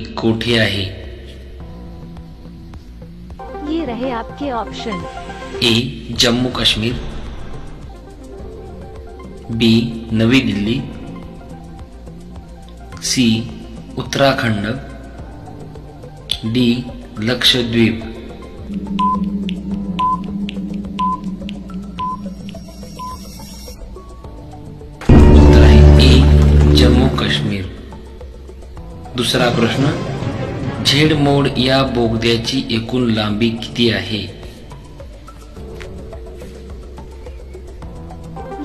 कोठे आहे? ये रहे आपके ऑप्शन। ए जम्मू काश्मीर, बी नवी दिल्ली, सी उत्तराखंड, डी लक्षद्वीप। उत्तर आहे ए जम्मू काश्मीर। दुसरा प्रश्न, झेड मोड या बोगद्याची एकूण लांबी किती आहे?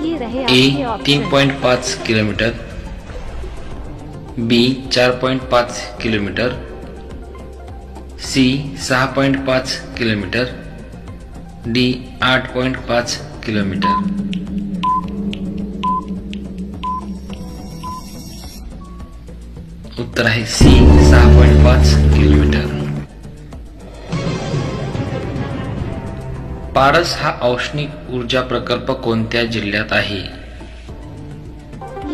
ये रहे ए आपके option. 3.5 kilometre, B 4.5 kilometre, C 6.5 kilometre, D 8.5 kilometre. उत्तर आहे सी 6.5 किलोमीटर। पारस हा औष्णिक ऊर्जा प्रकल्प कोणत्या जिल्ह्यात आहे?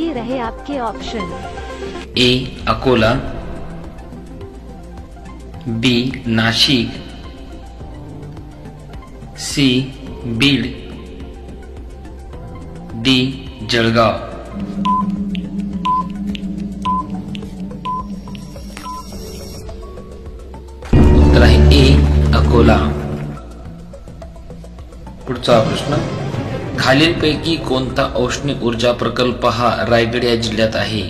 ये रहे आपके ऑप्शन। ए अकोला, बी नाशिक, सी बीड, डी जळगाव। उत्तर आहे ए अकोला। पुढचा प्रश्न, खालीलपैकी कोणता औष्णिक ऊर्जा प्रकल्प हा रायगड या जिल्ह्यात आहे?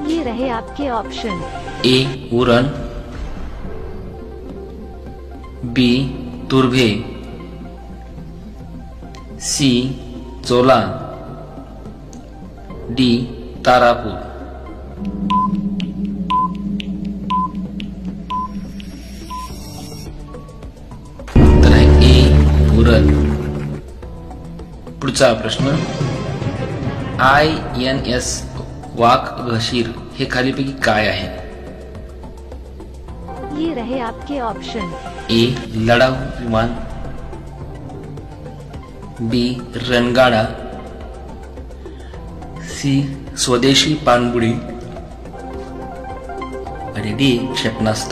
ये रहे आपके ऑप्शन। ए उरण, बी तुर्भे, सी चोला, डी तारापूर। उत्तर आहे ए उरण। पुढचा प्रश्न, INS वाघ-घशीर हे खालीपैकी काय आहे? ये रहे आपके ऑप्शन। ए लढाऊ विमान, बी रणगाडा, सी स्वदेशी पाणबुडी आणि डी क्षेपणास्त्र।